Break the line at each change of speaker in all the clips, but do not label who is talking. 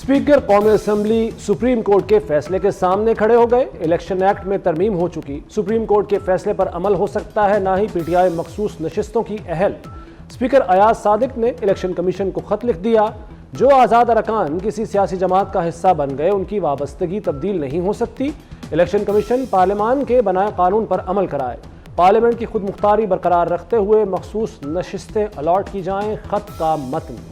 Speaker कौमी assembly supreme court के फैसले के सामने खड़े हो गए। इलेक्शन एक्ट में तरमीम हो चुकी सुप्रीम कोर्ट के फैसले पर अमल हो सकता है, ना ही पीटीआई मखसूस नशिस्तों की अहल। स्पीकर अयाज सादिक ने इलेक्शन कमीशन को खत लिख दिया। जो आज़ाद अरकान किसी सियासी जमात का हिस्सा बन गए, उनकी वाबस्तगी तब्दील नहीं हो सकती। इलेक्शन कमीशन पार्लियामान के बनाए कानून पर अमल कराए। पार्लियामेंट की खुद मुख्तारी बरकरार रखते हुए मखसूस नशिस्तें अलॉट की जाएं। खत का मतन।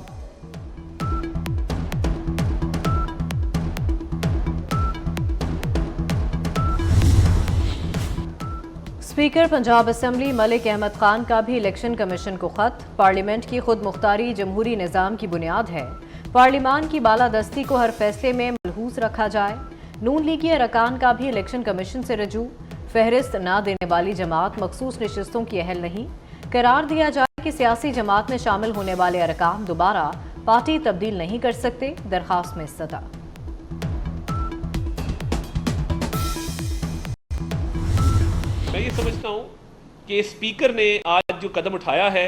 स्पीकर पंजाब असम्बली मलिक अहमद खान का भी इलेक्शन कमीशन को खत। पार्लियामेंट की खुद मुख्तारी जमहूरी निज़ाम की बुनियाद है। पार्लियामान की बालादस्ती को हर फैसले में मलहूज रखा जाए। नून लीगी अरकान का भी इलेक्शन कमीशन से रजू। फहरिस्त ना देने वाली जमात मखसूस नशिस्तों की अहल नहीं। करार दिया जाए कि सियासी जमात में शामिल होने वाले अरकान दोबारा पार्टी तब्दील नहीं कर सकते। दरख्वास्त में सदा।
मैं ये समझता हूँ कि स्पीकर ने आज जो कदम उठाया है,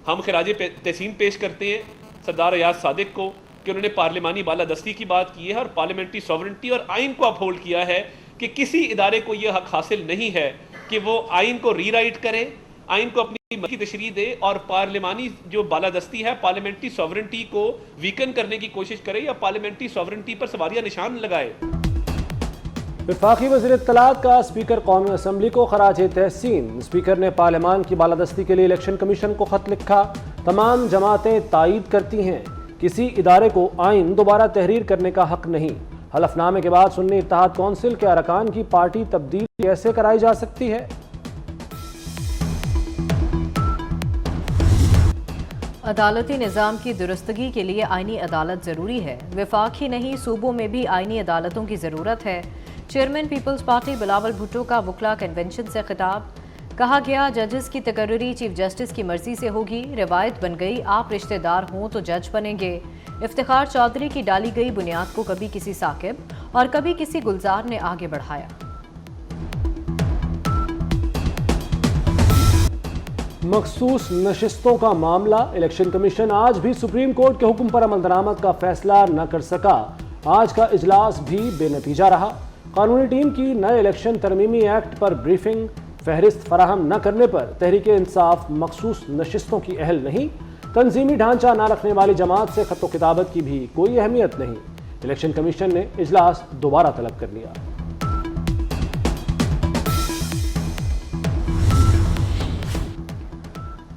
हम खराज तहसीन पेश करते हैं सरदार अयाज सादिक को कि उन्होंने पार्लिमानी बालादस्ती की बात की है और पार्लियामेंट्री सॉवरेंटी और आइन को अपहोल्ड किया है कि किसी इदारे को यह हक हासिल नहीं है कि वो आइन को रीराइट करे, आइन को अपनी मर्जी की तशरीह दे और पार्लिमानी जो बालादस्ती है, पार्लियामेंट्री सॉवरेंटी को वीकन करने की कोशिश करे या पार्लियामेंट्री सॉवरेंटी पर सवालिया निशान लगाए।
वफाकी वज़ीर इत्तलात का स्पीकर कौमी असम्बली को खराज तहसीन। स्पीकर ने पार्लियामान की बालादस्ती के लिए इलेक्शन कमीशन को खत लिखा। तमाम जमातें तायीद करती हैं, किसी इदारे को आइन दोबारा तहरीर करने का हक नहीं। हलफनामे के बाद सुन्नी इत्तेहाद कौंसिल के अरकान की पार्टी तब्दील कैसे कराई जा सकती है?
अदालती निज़ाम की दुरुस्तगी के लिए आइनी अदालत ज़रूरी है। वफाक ही नहीं, सूबों में भी आइनी अदालतों की ज़रूरत है। चेयरमैन पीपल्स पार्टी बिलावल भुट्टो का वकला कन्वेंशन से खिताब। कहा गया, जजेस की तकर्री चीफ जस्टिस की मर्जी से होगी। रिवायत बन गई, आप रिश्तेदार हों तो जज बनेंगे। इफ्तिखार चौधरी की डाली गई बुनियाद को कभी किसी साकिब और कभी किसी गुलजार ने आगे बढ़ाया।
मखसूस नशिस्तों का मामला। इलेक्शन कमीशन आज भी सुप्रीम कोर्ट के हुक्म पर अमल दरामद का फैसला न कर सका। आज का इजलास भी बेनतीजा रहा। कानूनी टीम की नए इलेक्शन तरमीमी एक्ट पर ब्रीफिंग। फहरिस्त फराहम न करने पर तहरीक इंसाफ मखसूस नशिस्तों की अहल नहीं। तंजीमी ढांचा न रखने वाली जमात से खतो किताबत की भी कोई अहमियत नहीं। इलेक्शन कमीशन ने इजलास दोबारा तलब कर लिया।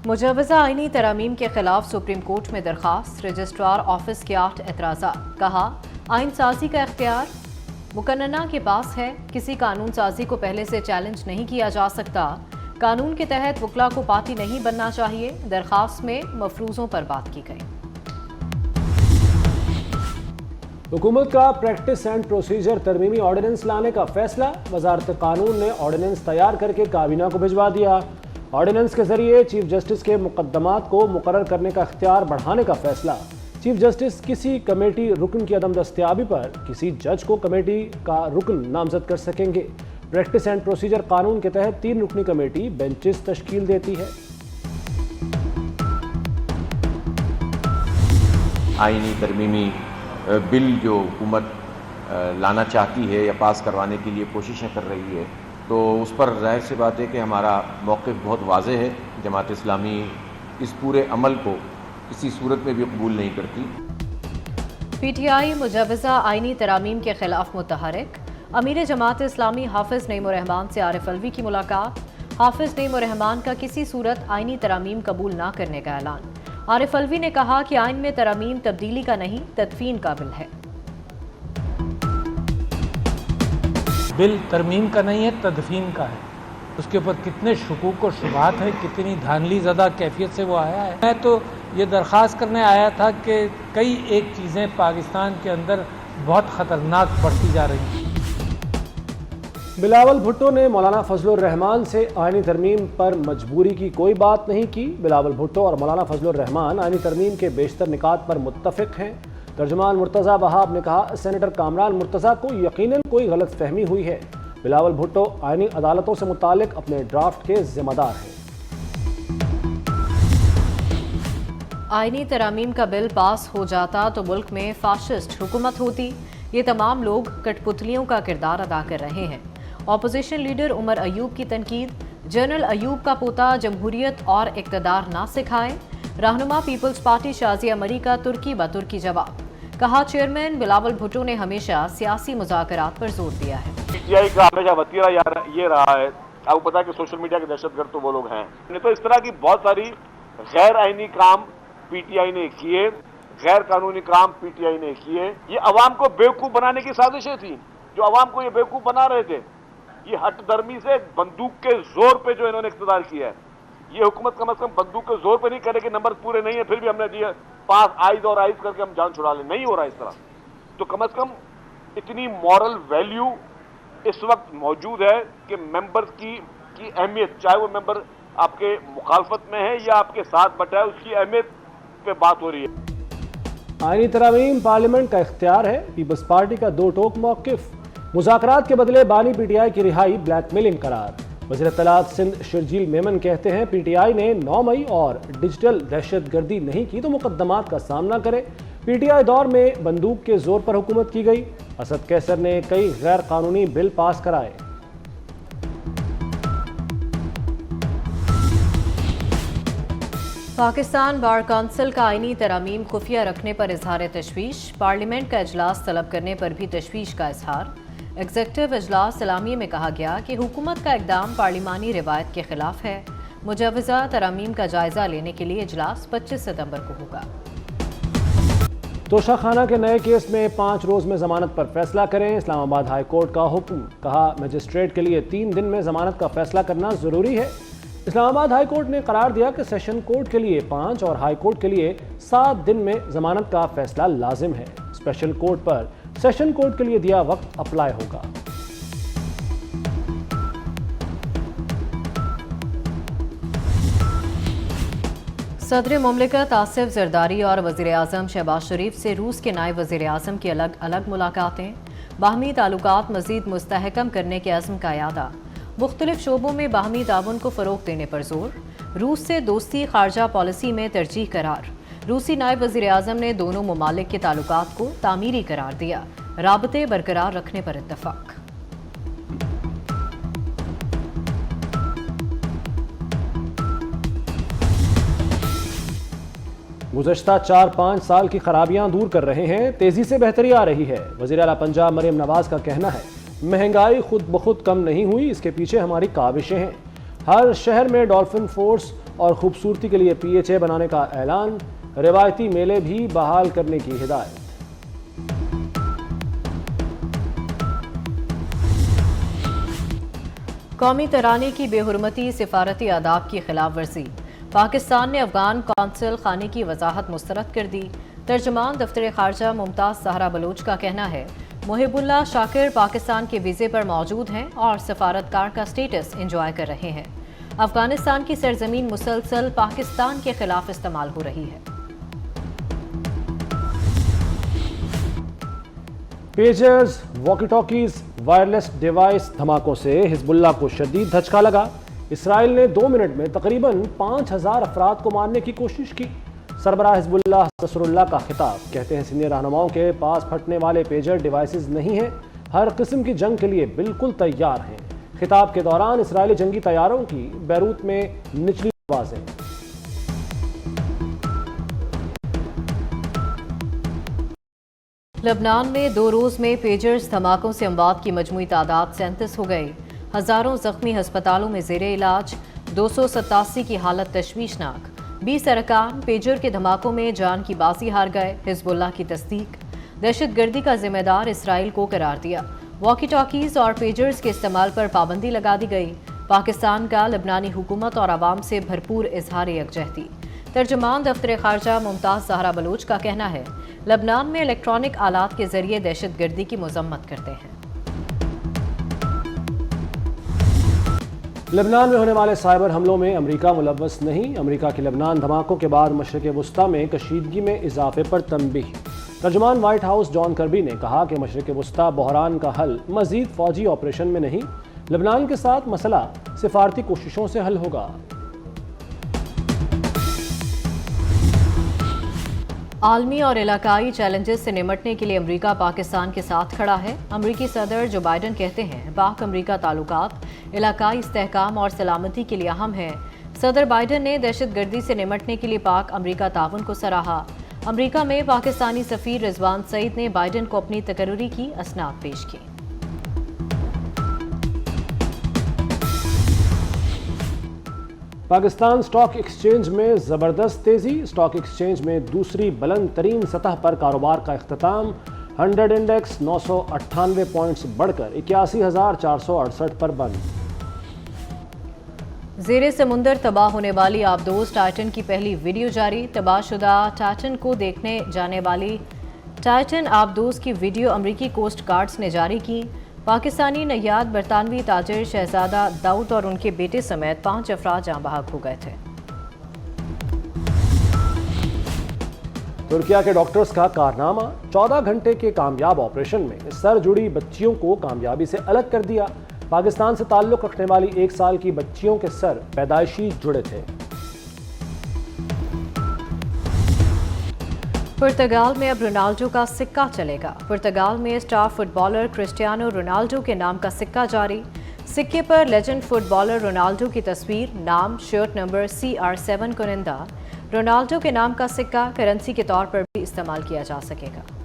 मुजवज़ा आइनी तरामीम के खिलाफ सुप्रीम कोर्ट में दरखास्त। रजिस्ट्रार ऑफिस के 8 एतराज़ात। कहा, आइन साजी का इख्तियार मुकन्नना के पास है। किसी कानून साजी को पहले से चैलेंज नहीं किया जा सकता। कानून के तहत वकला को पार्टी नहीं बनना चाहिए। दरखास्त में मफरूज़ों पर बात की गई।
हुकूमत का प्रैक्टिस एंड प्रोसीजर तरमीमी ऑर्डिनेंस लाने का फैसला। वजारत कानून ने ऑर्डिनेंस तैयार करके काबीना को भिजवा दिया। ऑर्डिनेंस के जरिए चीफ जस्टिस के मुकद्दमात को मुकर्रर करने का इख्तियार बढ़ाने का फैसला। चीफ जस्टिस किसी कमेटी रुकन की अदम दस्तयाबी पर किसी जज को कमेटी का रुकन नामजद कर सकेंगे। प्रैक्टिस एंड प्रोसीजर कानून के तहत 3 रुकनी कमेटी बेंचेस तश्कील देती है।
आईनी तरमीमी बिल जो हुकूमत लाना चाहती है या पास करवाने के लिए कोशिशें कर रही है, तो उस पर ज़ाहिर सी बात है कि हमारा मौक़िफ़ बहुत वाज़ेह है। जमात इस्लामी इस पूरे अमल को किसी सूरत में भी कबूल नहीं करती।
पीटीआई मुजवज़ा आइनी तरामीम के खिलाफ मुतहरिक। अमीर जमात इस्लामी हाफिज़ नईम रहमान से आरिफ अलवी की मुलाकात। हाफिज़ नईम रहमान का किसी सूरत आइनी तरामीम कबूल ना करने का ऐलान। आरिफ अलवी ने कहा कि आइन में तरामीम तब्दीली का नहीं, तदफीन का बिल है।
बिल तरमीम का नहीं है, तदफीन का है। उसके ऊपर कितने शुकूक और शुबहात है, कितनी धांधली ज़दा कैफियत से वो आया है। मैं तो ये दरख्वास्त करने आया था कि कई एक चीज़ें पाकिस्तान के अंदर बहुत ख़तरनाक बढ़ती जा रही हैं।
बिलावल भुट्टो ने मौलाना फजलुर रहमान से आइनी तरमीम पर मजबूरी की कोई बात नहीं की। बिलावल भुट्टो और मौलाना फजलुर रहमान आइनी तरमीम के बेशतर निकात पर मुत्तफ़िक़ हैं। तर्जुमान मुर्तज़ा वहाब ने कहा, सेनेटर कामरान मुर्तज़ा को यकीनन कोई गलत फहमी हुई है। बिलावल भुट्टो आइनी अदालतों से मुतालिक अपने ड्राफ्ट के ज़िम्मेदार हैं।
आईनी तरामीम का बिल पास हो जाता तो मुल्क में फाशिस्ट हुकूमत होती। ये तमाम लोग कठपुतलियों का किरदार अदा कर रहे हैं। अपोजिशन लीडर उमर अयूब की तनकीद। जनरल अयूब का पोता जमहूरियत और इक़्तिदार ना सिखाए। रहनुमा पीपल्स पार्टी शाजिया मरी का तुर्की ब तुर्की जवाब। कहा चेयरमैन बिलावल भुट्टो ने हमेशा सियासी मुज़ाकरात पर जोर दिया है।
पीटीआई का हमेशा वतीरा ये रहा है, आपको पता है कि सोशल मीडिया के दहशतगर्द तो वो लोग हैं। नहीं तो इस तरह की बहुत सारी गैर आईनी काम पीटीआई ने किए, गैर कानूनी काम पीटीआई ने किए। ये अवाम को बेवकूफ बनाने की साजिशें थी, जो अवाम को ये बेवकूफ बना रहे थे। ये हटदर्मी से बंदूक के जोर पे जो इन्होंने इख्तियार किया है, ये हुकूमत कम से कम बंदूक के जोर पे नहीं करे कि नंबर पूरे नहीं है फिर भी हमने दिए पास आइज और आइज करके हम जान छुड़ा ले, नहीं हो रहा इस तरह। तो कम से कम इतनी मॉरल वैल्यू इस वक्त मौजूद है कि मेंबर्स की अहमियत, चाहे वो मेंबर आपके मुखालफत में है या आपके साथ बटा है, उसकी अहमियत पे बात हो रही है।
आईनी तरामीम पार्लियामेंट का इख्तियार है। पीपल्स पार्टी का दो टोक मौक़िफ़। मुज़ाकरात के बदले बानी पीटीआई की रिहाई ब्लैकमेलिंग करार। वज़ीर इत्तलात सिंध शर्जील मेमन कहते हैं पीटीआई ने 9 मई और डिजिटल दहशतगर्दी नहीं की तो मुकद्दमात का सामना करे। पीटीआई दौर में बंदूक के जोर पर हुकूमत की गई। असद कैसर ने कई गैर कानूनी बिल पास कराए।
पाकिस्तान बार काउंसिल का आईनी तरामीम खुफिया रखने पर इजहार तशवीश। पार्लियामेंट का इजलास तलब करने पर भी तशवीश का इजहार। एग्जेक्टिव इजलास सलामी में कहा गया कि हुकूमत का इकदाम पार्लिमानी रिवायत के खिलाफ है। मुजवज़ा तरामीम का जायजा लेने के लिए इजलास 25 सितंबर को होगा। तोशाखाना के नए केस में 5 रोज में जमानत पर फैसला करें। इस्लामाबाद हाई कोर्ट का हुक्म। कहा मजिस्ट्रेट के लिए 3 दिन में जमानत का फैसला करना जरूरी है। इस्लामाबाद हाई कोर्ट ने करार दिया कि सेशन कोर्ट के लिए 5 और हाई कोर्ट के लिए 7 दिन में जमानत का फैसला लाजिम है। स्पेशल कोर्ट पर सेशन कोर्ट के लिए दिया वक्त अप्लाई होगा। सदर मुमलिकत आसिफ जरदारी और वज़ीर आज़म शहबाज शरीफ से रूस के नायब वज़ीर आज़म की अलग अलग मुलाकातें। बाहमी ताल्लुकात मज़ीद मुस्तहकम करने के अज़्म का यादा। मुख्तलिफ शोबों में बाहमी ताउन को फ़रोग़ देने पर जोर। रूस से दोस्ती ख़ारजा पॉलिसी में तरजीह करार। रूसी नायब वज़ीर आज़म ने दोनों ममालिक के ताल्लुकात को तामीरी करार दिया। राबते बरकरार रखने पर इत्तफ़ाक़।
गुज़श्ता 4-5 साल की खराबियां दूर कर रहे हैं, तेज़ी से बेहतरी आ रही है। वज़ीर आला पंजाब मरियम नवाज़ का कहना है महंगाई खुद ब खुद कम नहीं हुई, इसके पीछे हमारी काविशें हैं। हर शहर में डॉल्फिन फोर्स और खूबसूरती के लिए PHA बनाने का ऐलान। रिवायती मेले भी बहाल करने की हिदायत।
कौमी तराने की बेहुरमती सिफारती आदाब की खिलाफ वर्जी। पाकिस्तान ने अफगान कौंसल खाने की वजाहत मुस्तरद कर दी। तर्जमान दफ्तर खारजा मुमताज़ सहरा बलोच का कहना है मुहिबुल्लाह शाकिर पाकिस्तान के वीज़े पर मौजूद हैं और सफारतकार का स्टेटस एंजॉय कर रहे हैं। अफगानिस्तान की सरजमीन मुसलसल पाकिस्तान के खिलाफ इस्तेमाल हो रही है।
Pagers, walkie talkies, wireless device धमाकों से हिजबुल्लाह को शदीद धचका लगा। इसराइल ने 2 मिनट में तकरीबन 5000 अफराद को मारने की कोशिश की। सरबराह हिजबुल्लाह नसरुल्लाह का खिताब। कहते हैं सीनियर रहनुमाओं के पास फटने वाले पेजर डिवाइसेस नहीं हैं, हर किस्म की जंग के लिए बिल्कुल तैयार हैं। खिताब के दौरान इसराइली जंगी तैयारों की बैरूत में निचली आवाजें।
लबनान में 2 रोज में पेजर्स धमाकों से अमवात की मजमूई तादाद 37 हो गई। हजारों जख्मी हस्पतालों में जेरे इलाज। 287 की हालत तशवीशनाक। 20 अरकान पेजर के धमाकों में जान की बाजी हार गए। हिजबुल्लाह की तस्दीक। दहशतगर्दी का जिम्मेदार इसराइल को करार दिया। वॉकी टॉकीज और पेजर्स के इस्तेमाल पर पाबंदी लगा दी गई। पाकिस्तान का लबनानी हुकूमत और आवाम से भरपूर इजहार यकजहती। तर्जमान दफ्तर खारजा मुमताज़ सहरा बलोच का कहना है लबनान में इलेक्ट्रॉनिक आलात के जरिए दहशतगर्दी की मजम्मत करते हैं।
लबनान में होने वाले साइबर हमलों में अमेरिका मुलव्वस नहीं। अमेरिका के लबनान धमाकों के बाद मशरक़ वुस्ता में कशीदगी में इजाफे पर तंबीह। तर्जुमान व्हाइट हाउस जॉन कर्बी ने कहा कि मशरक़ वुस्ता बहरान का हल मज़ीद फ़ौजी ऑपरेशन में नहीं, लबनान के साथ मसला सिफारती कोशिशों से हल होगा।
عالمی اور علاقائی چیلنجز سے نمٹنے کے لیے امریکہ پاکستان کے ساتھ کھڑا ہے۔ امریکی صدر جو بائیڈن کہتے ہیں پاک امریکہ تعلقات علاقائی استحکام اور سلامتی کے لیے اہم ہیں۔ صدر بائیڈن نے دہشت گردی سے نمٹنے کے لیے پاک امریکہ تعاون کو سراہا۔ امریکہ میں پاکستانی سفیر رضوان سعید نے بائیڈن کو اپنی تقرری کی اسناد پیش کی۔
پاکستان سٹاک ایکسچینج میں زبردست تیزی، سٹاک ایکسچینج میں دوسری بلند ترین سطح پر کاروبار کا اختتام، 100 انڈیکس 998 پوائنٹس بڑھ کر 81,468 پر بند۔
زیر سمندر تباہ ہونے والی آبدوز ٹائٹن کی پہلی ویڈیو جاری، تباہ شدہ ٹائٹن کو دیکھنے جانے والی ٹائٹن آبدوز کی ویڈیو امریکی کوسٹ گارڈز نے جاری کی۔ پاکستانی نیاد برطانوی تاجر شہزادہ داؤد اور ان کے بیٹے سمیت 5 افراد جاں بحق ہو گئے تھے۔
ترکیہ کے ڈاکٹرز کا کارنامہ، 14 گھنٹے کے کامیاب آپریشن میں سر جڑی بچیوں کو کامیابی سے الگ کر دیا۔ پاکستان سے تعلق رکھنے والی 1 سال کی بچیوں کے سر پیدائشی جڑے تھے۔
پرتگال میں اب رونالڈو کا سکہ چلے گا۔ پرتگال میں star footballer Cristiano Ronaldo کے نام کا سکہ جاری۔ سکے پر لیجنڈ فٹ بالر رونالڈو کی تصویر، نام، شرٹ نمبر CR7 کنندہ۔ رونالڈو کے نام کا سکہ کرنسی کے طور پر بھی استعمال کیا جا سکے گا۔